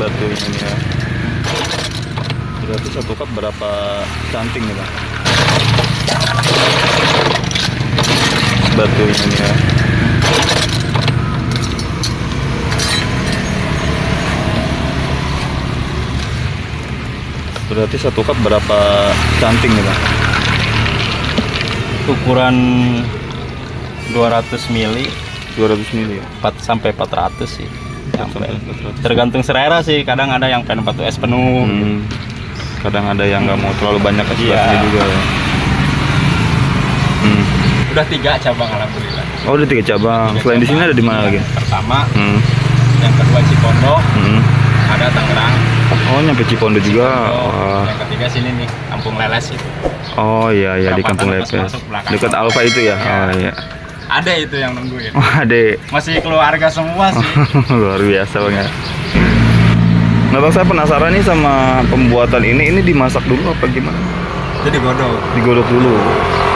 batunya ini ya. Berarti satu cup berapa canting nih bang? Batunya ini ya. Berarti satu cup berapa canting nih bang? Ukuran 200 mili 200 mili ya? 4 sampai 400 sih. Sampai 400. Tergantung selera sih, kadang ada yang pengen batu es penuh. Kadang ada yang nggak mau terlalu banyak es Iya. batunya juga ya. Udah 3 cabang alhamdulillah. Oh udah 3 cabang. Selain di sini ada di mana lagi? Pertama, yang kedua Cipondo, ada Tangerang. Oh nyampe Cipondo juga. Wah. Yang ketiga sini nih, Kampung Leles itu. Oh iya iya di Kampung Perapatan Lepes. masuk belakang. Dekat Alfa itu ya. Iya. Oh iya. Ada itu yang nungguin. Oh adek. Masih keluarga semua sih. Luar biasa bang ya. Nah bang, saya penasaran nih sama pembuatan ini. Ini dimasak dulu apa gimana? Jadi godok. Digodok dulu.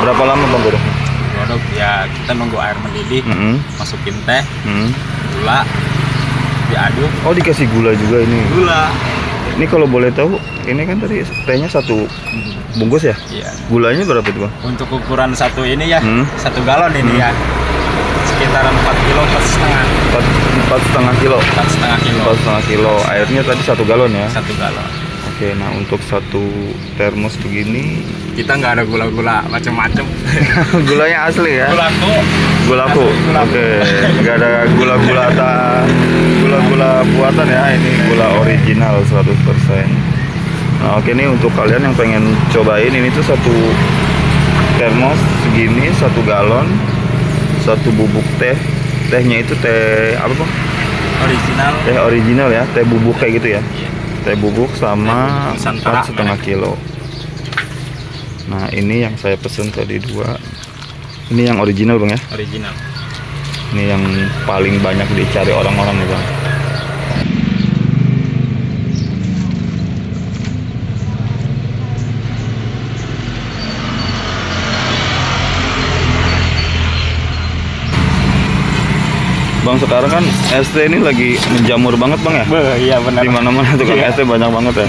Berapa lama bang godok? Godok ya, kita nunggu air mendidih, masukin teh, gula, diaduk. Oh dikasih gula juga ini. Gula. Ini kalau boleh tahu, ini kan tadi tehnya 1 bungkus ya? Iya. Gulanya berapa itu bang? Untuk ukuran satu ini ya, 1 galon ini ya, sekitaran 4 kilo 4,5 kilo. 4,5 kilo. 4,5 kilo. Airnya tadi 1 galon ya? 1 galon. Oke, nah untuk 1 termos begini, Kita nggak ada gula-gula macem-macem. gulanya asli ya? Gulaku. Gulaku. Oke, nggak ada gula-gula buatan ya. Ini gula original 100%. Nah, oke nih untuk kalian yang pengen cobain ini tuh 1 termos segini 1 galon, 1 bubuk teh. Tehnya itu teh apa bang? Original. Teh original ya, teh bubuk kayak gitu ya. Iya. Teh bubuk sama Nusantara, 4,5 kilo. Nah ini yang saya pesen tadi 2. Ini yang original bang ya. Original. Ini yang paling banyak dicari orang-orang nih bang. Bang sekarang kan ST ini lagi menjamur banget bang ya. Iya benar. Di mana-mana tuh kan Iya. ST banyak banget ya.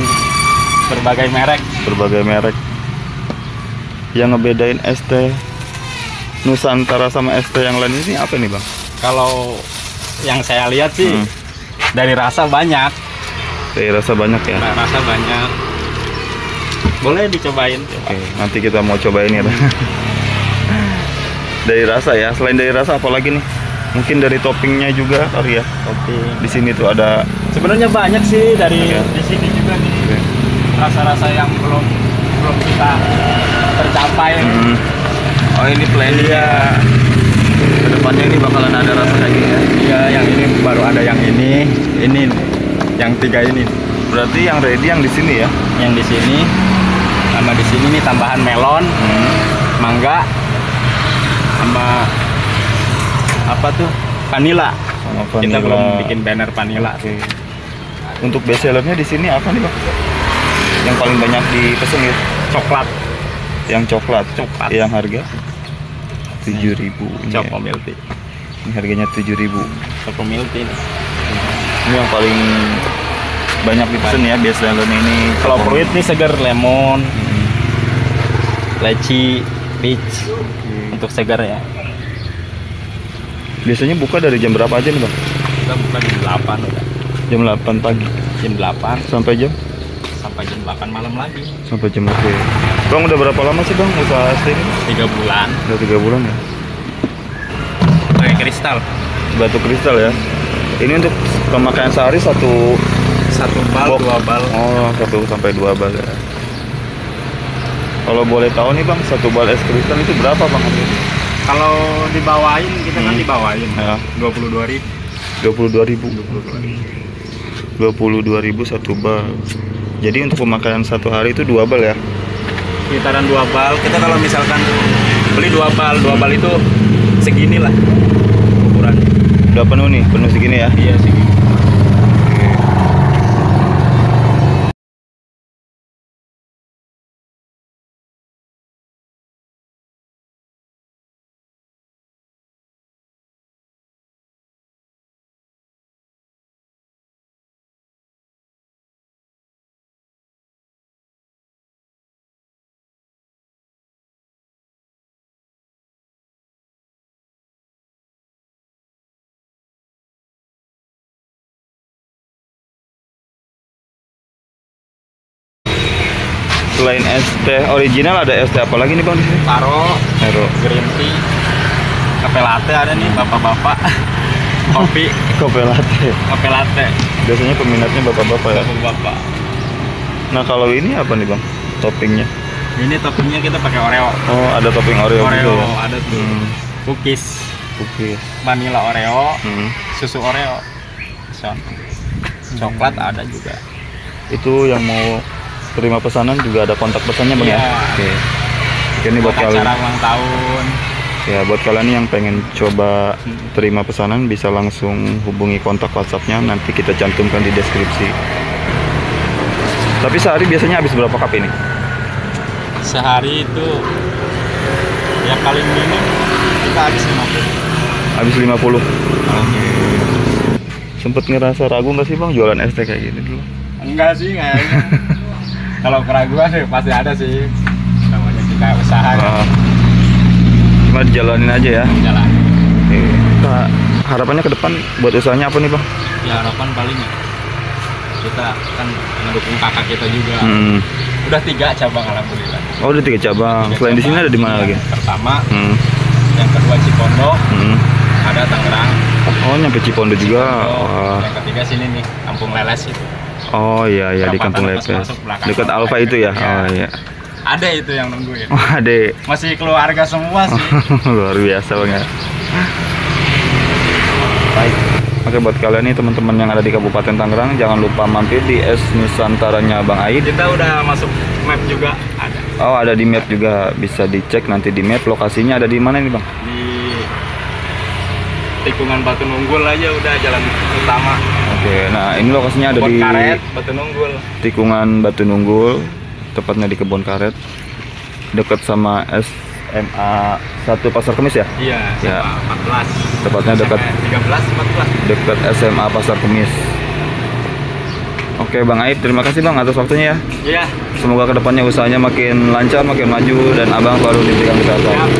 Berbagai merek. Berbagai merek. Yang ngebedain ST Nusantara sama ST yang lain ini apa nih bang? Kalau yang saya lihat sih dari rasa banyak. Dari rasa banyak ya. Nah, rasa banyak. Boleh dicobain. Oke, nanti kita mau cobain ya. Dari rasa ya. Selain dari rasa apa lagi nih? Mungkin dari toppingnya juga kali ya. Topping. Di sini tuh ada. Sebenarnya banyak sih dari Oke. di sini juga nih. Oke. Rasa-rasa yang belum kita tercapai. Oh ini planning ya. Kedepannya ini bakalan ada rasa kayak gini ya. Iya, yang ini baru ada yang ini yang 3 ini. Berarti yang ready yang di sini ya. Yang di sini sama di sini nih tambahan melon, mangga, sama apa tuh? Vanila. Sama Kita vanilla. belum bikin banner vanila. Oke. Untuk best sellernya di sini apa nih bang? Yang paling banyak dipesen gitu? Coklat. Yang coklat. Coklat. Yang harga 7.000. Ini, ya. Choco milk tea. Ini harganya 7.000. Choco milk tea. Ini yang paling banyak dipesen ya best sellernya ini. Kalau fruit nih segar lemon, leci, peach. Untuk segar ya. Biasanya buka dari jam berapa aja nih bang? Kita buka jam 8 udah. Jam 8 pagi Jam 8 sampai jam? sampai jam 8 malam lagi. Sampai jam oke. Bang udah berapa lama sih bang usaha ST ini? 3 bulan. Udah 3 bulan ya. Pakai kristal. Batu kristal ya. Ini untuk pemakaian sehari 1 bal, box. 2 bal. Oh 1 sampai 2 bal ya. Kalau boleh tahu nih bang 1 bal es kristal itu berapa bang? Kalau dibawain kita kan dibawain. Ya. 22.000. 22.000. 22.000 1 bal. Jadi untuk pemakaian 1 hari itu 2 bal ya. Sekitaran 2 bal. Kita kalau misalkan beli 2 bal, 2 bal itu segini lah ukurannya. Udah penuh nih, penuh segini ya. Iya segini. selain es teh original ada es teh apa lagi nih bang di sini? Taro, Hero. green tea, kafe latte ada nih bapak-bapak. Kopi, Kopi latte. kafe latte, Biasanya peminatnya bapak-bapak ya. bapak-bapak. Nah kalau ini apa nih bang? Toppingnya? Ini toppingnya kita pakai Oreo. Oh ada topping Oreo, Oreo juga ya? ada tuh. Cookies, Cookies. vanilla Oreo, Hmm. susu Oreo, coklat ada juga. Itu yang mau terima pesanan juga ada kontak pesannya bang Iya. ya? Oke. Oke, ini buat kalian. Acara ulang tahun. Ya buat kalian yang pengen coba terima pesanan bisa langsung hubungi kontak WhatsAppnya, nanti kita cantumkan di deskripsi. Tapi sehari biasanya habis berapa cup ini? Sehari itu ya paling minim kita habis 50. Habis 50. Sempet ngerasa ragu nggak sih bang jualan es teh kayak gini dulu? Enggak sih kayaknya. Kalau keraguan sih pasti ada sih. Namanya kita usaha kan. Cuma dijalanin aja ya. Jalan. Oke. Nah, harapannya ke depan buat usahanya apa nih bang? Ya harapan paling ya, kita kan mendukung kakak kita juga. Udah 3 cabang alhamdulillah. Oh udah 3 cabang. Selain di sini ada di mana lagi? Pertama, yang kedua Cipondo, ada Tangerang. Oh nyampe Cipondo juga. Wah. Yang ketiga sini nih, Kampung Leles itu. Oh iya iya di Perapatan Kampung pas Lepes. masuk belakang Dekat Alfa Alfa itu ya. Iya. Oh iya. Ada itu yang nungguin. Oh adek. Masih keluarga semua sih. Luar biasa banget. Baik. Oke buat kalian nih teman-teman yang ada di Kabupaten Tangerang, jangan lupa mampir di Es Nusantaranya Bang Aid. Kita udah masuk map juga ada. Oh ada di map juga, bisa dicek nanti di map. Lokasinya ada di mana nih bang? Di tikungan Batu Nunggul aja udah jalan utama. Oke, nah ini lokasinya ada Kebon di Karet, Batu Nunggul. tikungan Batu Nunggul, tepatnya di Kebon Karet, dekat sama SMA 1 Pasar Kemis ya? Iya, Ya. sama 14. Tepatnya dekat 13, 14. dekat SMA Pasar Kemis. Oke Bang Aib, terima kasih Bang atas waktunya ya. Iya. Semoga kedepannya usahanya makin lancar, makin maju, dan Abang selalu diberikan kesehatan. Siap.